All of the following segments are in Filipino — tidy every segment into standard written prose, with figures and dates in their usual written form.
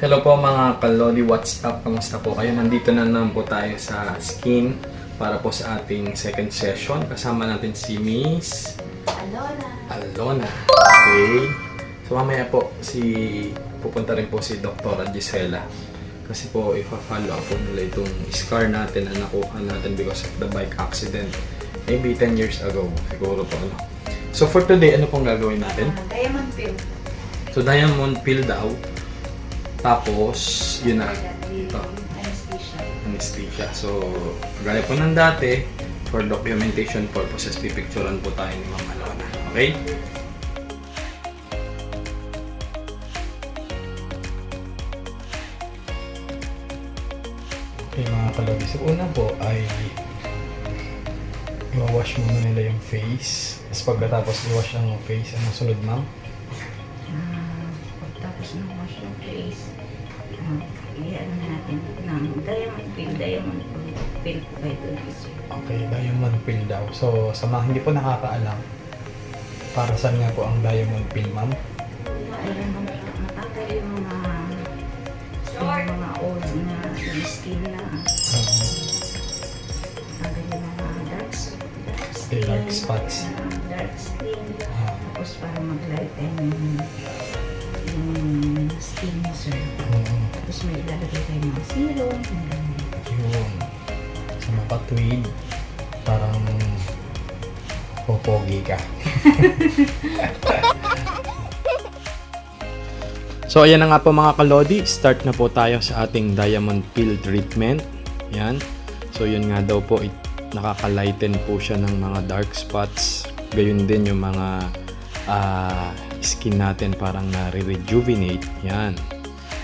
Hello po mga kalodi, what's up? Kamusta po kayo? Nandito na naman po tayo sa skin para po sa ating second session. Kasama natin si Miss Alona. Okay. So mamaya po pupunta rin po si Dr. Gisela. Kasi po ipa-follow up po nila itong scar natin na nakuha natin because of the bike accident. Maybe 10 years ago. Siguro po ano. So for today, ano pong gagawin natin? Diamond pill. So diamond pill daw. Tapos, yun na. Ito. Anesthesia. So, gaya po ng dati, for documentation purposes, pipicturean po tayo ni Ma'am Alona. Okay? Okay mga kalodi. So, una po ay i-wash muna nila yung face. Tapos pagkatapos i-wash ang face, anong sunod, ma'am? Pagkatapos ng wash ng face, i-ano natin ng diamond pill po kayo doon. Okay, diamond pill daw. So, sa mga hindi po nakakaalam, para saan nga po ang diamond pill, ma'am? Ayun, matatay yung mga old na skin na matatay yung mga dark spots. Dark skin. Tapos para mag-lighten yung skin mo, sir. Tapos may ilalagay tayo mga serum. Yun. Sa mapatwid, parang popogi ka. So ayan na nga po mga kalodi, start na po tayo sa ating diamond pill treatment. Yan. So yun nga daw po, nakaka-lighten po siya ng mga dark spots. Gayun din yung mga skin natin parang nare-rejuvenate. Yan.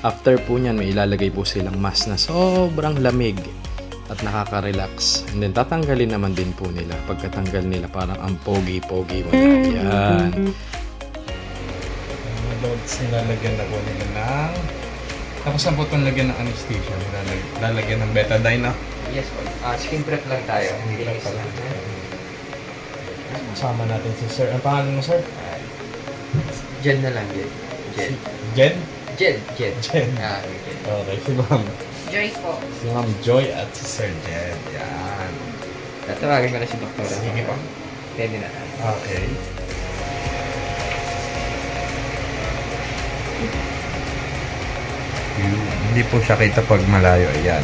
After po nyan, may ilalagay po silang mask na sobrang lamig at nakaka-relax. And then tatanggalin naman din po nila. Pagkatanggal nila parang ang pogi-pogi mo na. Yan. Lods, nilalagyan na po nila ng... Tapos na po itong lagyan ng anesthesia. Nilalagyan ng betadine na. Yes po. Skin prep lang tayo. Hindi Prep is pala. lang. Kasama natin si Sir. Ang pangalan mo, Sir? Jen na lang, Jen. Jen. Jen? Jen. Jen. Jen. Okay. Okay, si Ma'am. Joy po. Si Ma'am Joy at si Sir Jen. Yan. Tatawagin ko na si Doktora. Sige po. Pwede na. Okay. Hindi po siya kita pag malayo. Ayan.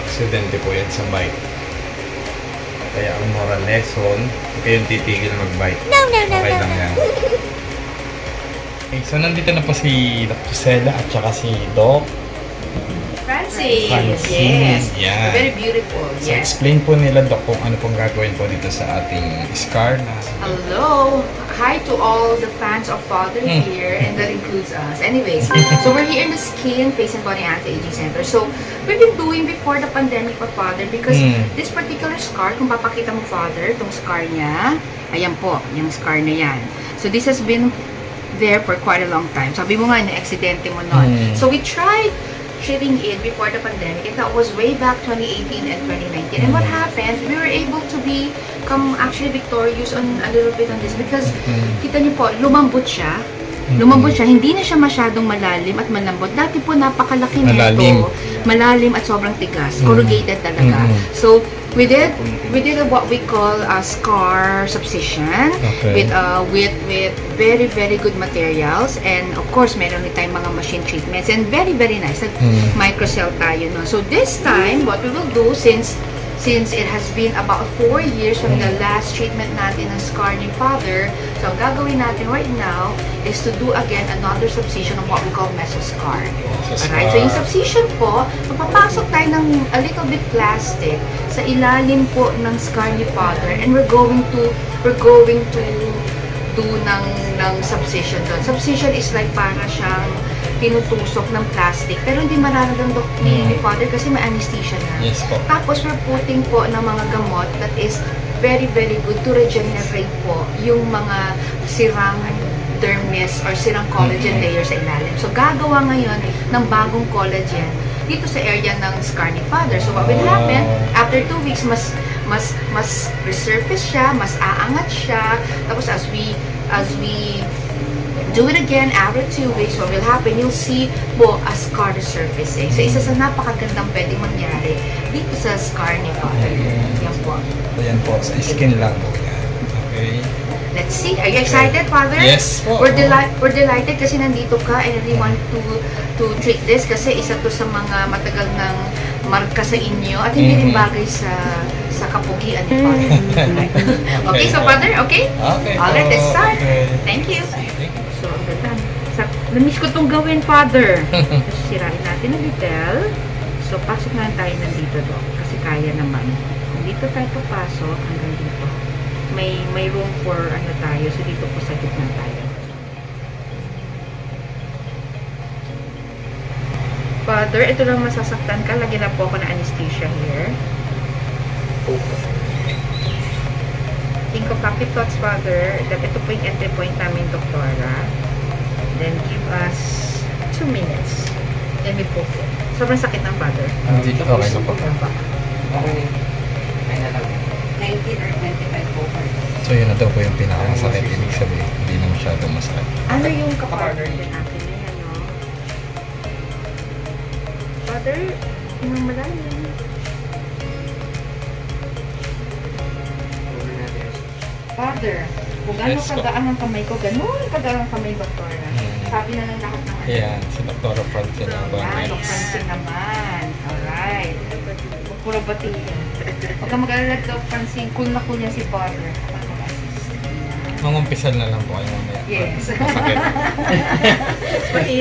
Aksidente po yan sa bike. Kaya ang moral lesson, huwag kayong titigil mag-bike. Okay lang yan. Okay, so nandito na po si Dr. Cela at saka si Doc. Francine. Francine, Yes. yeah. Very beautiful. So Yes. explain po nila, Doc, kung ano pong gagawin po dito sa ating scar na... Hello. Hi to all the fans of Father here, and that includes us. Anyways, so we're here in the Skin Face and Body Anti-Aging Center. So we've been doing before the pandemic for Father because this particular scar, kung papakita mo Father, itong scar niya, ayan po, yung scar na yan. So this has been there for quite a long time. Sabi mo nga, na-aksidente mo nun. So we tried treating it before the pandemic, and that was way back 2018 and 2019. And what happened, we were able to become actually victorious on a little bit on this because kita niyo po, lumambot siya. Lumambot siya, hindi na siya masyadong malalim at malambot. Dati po napakalaki nito, malalim at sobrang tigas, corrugated talaga. So we did what we call a scar subcision with very good materials, and of course meron din tayong mga machine treatments, and very nice. Microcell tayo no. So this time what we will do, since it has been about 4 years from the last treatment natin ng scar ni Father, so ang gagawin natin right now is to do again another subcision of what we call mesoscar. Alright, so yung subcision po, magpapasok tayo ng a little bit plastic sa ilalim po ng scar ni Father, and we're going to do ng subcision doon. Subcision is like para siyang tinutusok ng plastic, pero hindi mararamdaman ni Father kasi may anesthesia na. Yes po. Tapos we're putting po ng mga gamot that is very good to regenerate po yung mga sirang dermis or sirang collagen layer sa ilalim. So gagawa ngayon ng bagong collagen dito sa area ng scar ni Father. So what will happen, after 2 weeks, mas resurface siya, mas aangat siya. Tapos as we do it again after 2 weeks. What will happen, you'll see po a scar resurfacing. So, isa sa napakagandang pwedeng mangyari dito sa scar ni Father. Yan po. Ayan po, sa skin lang. Okay. Let's see. Are you excited, Father? Yes po. We're delighted kasi nandito ka and we want to treat this kasi isa to sa mga matagal ng marka sa inyo at hindi rin bagay sa kapugian ni Father. Okay, so Father, okay? Okay. Alright, let's start. Okay. Thank you. So, ang ganda. Na-miss ko itong gawin, Father. Tapos sirain natin ang little. So, pasok na tayo nandito, Doc. Kasi kaya naman. Kung dito tayo papasok, hanggang dito. May room for ano tayo. So, dito po sa gitna tayo. Father, ito lang masasaktan ka. Lagyan na po ako ng anesthesia here. Think of happy thoughts, Father, that ito po yung entry point namin, Doktora. Then, give us 2 minutes. Then, we poke it. Sobrang sakit ng Father. Hindi, okay na po. Okay. Ay na lang. 19 or 25 po, Father. So yun na daw po yung pinakamasakit. Ibig sabihin, hindi na masyadong masakit. Ano yung kapartner din natin na yan, no? Father, yung malalim. Over natin. Father, kung gano'n Yes, po. kagaan ang kamay ko, gano'n kagaan ang kamay, Doktora. Sabi na ng lahat ng ano. Ayan, si Dr. Francine ang Yan, Francine naman. Alright. Puro batiin. Huwag kang mag-alala daw, Francine. Cool na cool yan si Father. Mangumpisal na lang po kayo mamaya. Yes. Masakit.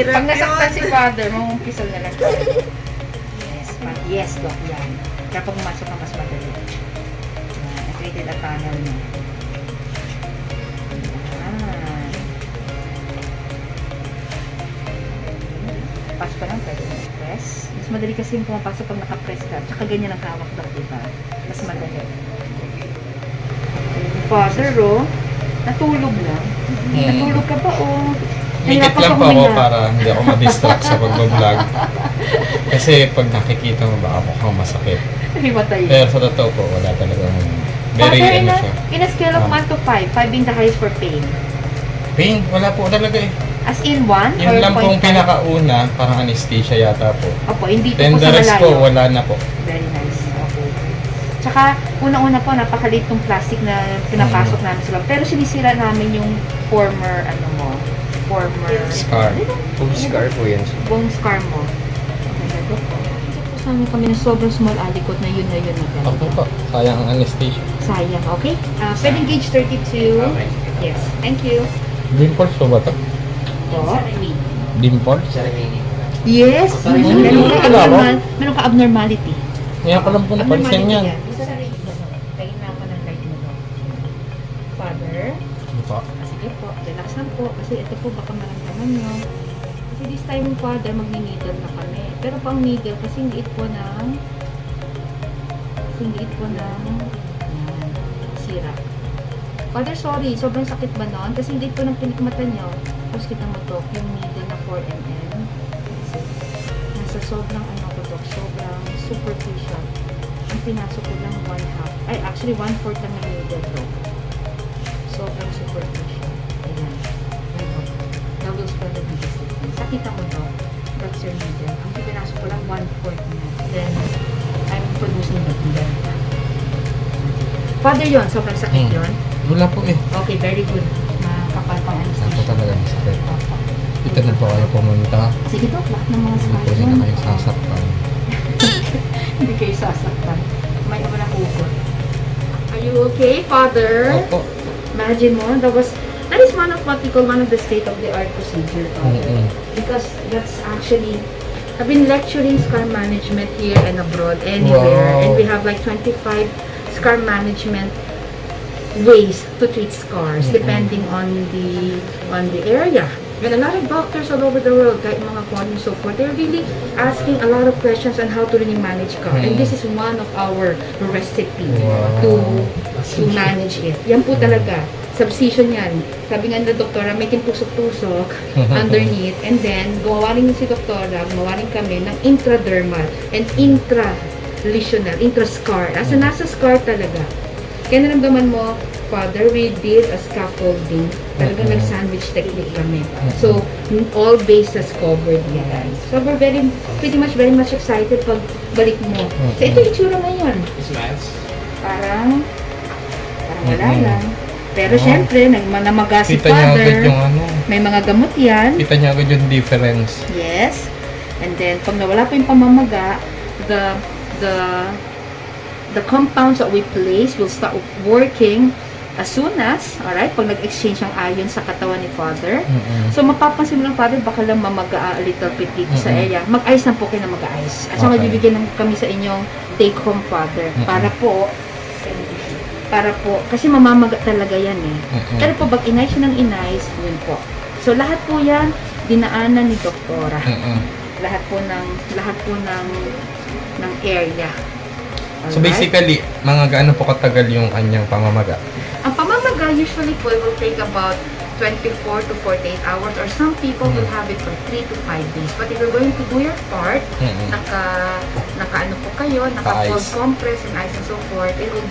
Pag nasaktan si Father, mamumpisal na lang tayo. Yes, yes, Doc, yan. Kaya pag pumasok ka, mas madali. I-treated a tunnel mo. Yan. Pas pa lang, pwede mo press. Mas madali kasi yung pumapasok pag nakapress ka. Tsaka ganyan ang kawak daw, diba? Mas madali. Father, oh. Natulog lang. Natulog ka pa, oh. Mikit Nahirapan lang ka po ako huminga. para hindi ako ma-distract sa pag-vlog. Kasi pag nakikita mo baka mukhang masakit. Himatay. Pero sa totoo po, wala talagang very Father, ano siya. in a scale of 1 to 5, 5 being the highest for pain. Pain, wala po talaga eh. As in 1 Yun or lang pong 0.5? pinakauna, parang anesthesia yata po. Opo, hindi ito Then po the sa rest malayo. po, wala na po. Very nice. Opo. Tsaka, unang-una po, napakaliit tong plastic na pinapasok namin sa loob. Pero sinisira namin yung former, ano mo, former... Scar. Full scar po yan. Buong scar mo. Check po sa amin kami na sobrang small alikot na yun na ganito. Okay po, sayang ang anesthesia. Sayang, okay? Pwedeng gauge 32. Okay. Yes, thank you. Dimples po ba ito? Po. Dimples? Sa remaining. Yes! Meron ka abnormality. Ngayon ko lang po napansin yan. Isa na rin ito. Kain na ako ng light mo. Father? Ano po? Sige po, relax lang po. Kasi ito po baka maramdaman nyo. Kasi this time, Father, mag-needle na kami. Pero pang needle, kasi hindi po ng... yan, sira. Father, sorry. Sobrang sakit ba nun? Kasi hindi po ng pinikmata nyo. Tapos kita mo to, yung needle na 4mm. Kasi nasa sobrang ano ko to, sobrang superficial. Ang pinasok ko lang 1/2. Ay, actually 1/4 lang yung needle to. Sobrang superficial. Ayan. Ayan. Double spotted needle stiffness. Sakita ko to. That's your needle. Ang pinasok ko lang 1/4 niya. Then, I'm producing the needle. Father yun, sobrang sakit yun. Wala po eh. Okay, very good. Makapal pang Ako anesthesia. talaga masakit. Dito na po kayo pumunta. Sige to, lahat ng mga Hindi po scar din yun. na kayo sasaktan. Hindi kayo sasaktan. May iba na hukot. Are you okay, Father? Opo. Imagine mo, that is one of what we call one of the state-of-the-art procedure, Father. Because that's actually, I've been lecturing scar management here and abroad, anywhere. Wow. And we have like 25 scar management ways to treat scars depending on the area. And a lot of doctors all over the world, kahit mga kwan and so forth, they're really asking a lot of questions on how to really manage scar. And this is one of our recipe to manage it. Yan po talaga. Subcision yan. Sabi nga na doktora, may tusok-tusok underneath. And then, gumawa rin si doktora, gumawa rin kami ng intradermal and intra-lesional, intra-scar. Nasa scar talaga. Kaya naramdaman mo, Father, we did a scaffolding. Talagang nag-sandwich technique kami. So, all bases covered yan. So, we're pretty much excited pag balik mo. So, ito yung itsura ngayon. Parang wala lang. Pero syempre, namaga si Kita niya agad Father. yung ano. May mga gamot yan. Kita niya agad yung difference. Yes. And then, pag nawala pa yung pamamaga, the compounds that we place will start working as soon as, alright, pag nag-exchange ang ion sa katawan ni Father. So, mapapansin mo lang, Father, baka lang mamaga a little bit dito sa area. Mag-ice na po kayo na mag-ice. At saka Okay. magbibigyan kami sa inyong take-home, Father. Para po, kasi mamamaga talaga yan eh. Pero po, pag inay siya ng inay, yun po. So, lahat po yan, dinaanan ni Doktora. Lahat po ng area. So Alright? basically, mga gaano po katagal yung kanyang pamamaga? Ang pamamaga usually po will take about 24 to 48 hours or some people will have it for 3 to 5 days. But if you're going to do your part, naka ano po kayo, naka full Ice. compress and ice and so forth, it will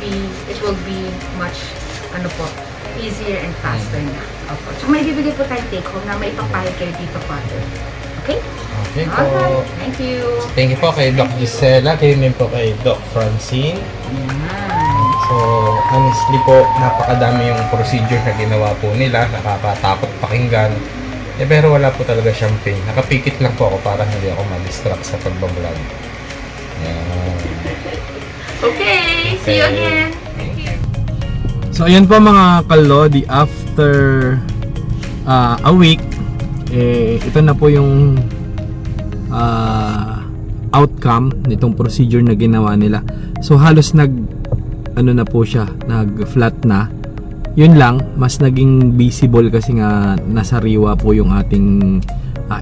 be much ano po, easier and faster na. Opo. So may bibigay po tayong take home na may ipapahid kayo dito, Father. Okay? Okay po. Alright. Thank you. Thank you po kay Doc Gisela. Kayo din po kay Doc Francine. So, honestly po, napakadami yung procedure na ginawa po nila. Nakakatakot pakinggan. Pero wala po talaga siyang pain. Nakapikit lang po ako para hindi ako ma-distract sa pagbablog. Yan. Okay. See you again. So, ayan po mga kalodi. After a week, ito na po yung outcome nitong procedure na ginawa nila. So, halos na po siya, nag-flat na. Yun lang, mas naging visible kasi nga nasariwa po yung ating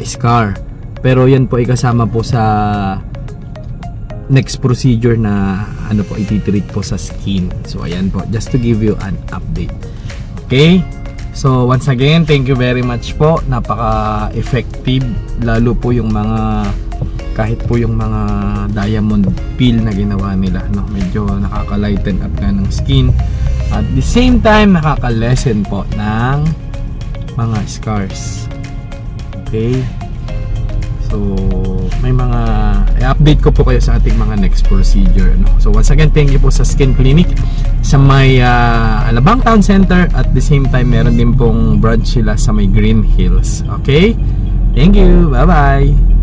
scar. Pero yan po ay kasama po sa next procedure na ititreat po sa skin. So ayan po, just to give you an update. Okay? So once again, thank you very much po. Napaka-effective, lalo po yung mga kahit po yung mga diamond peel na ginawa nila, medyo nakaka-lighten up nga ng skin. At the same time, nakaka-lessen po ng mga scars. Okay? So, may mga i-update ko po kayo sa ating mga next procedure. So, once again, thank you po sa Skin Clinic sa may Alabang Town Center. At the same time, meron din pong branch sila sa may Green Hills. Okay? Thank you. Bye-bye.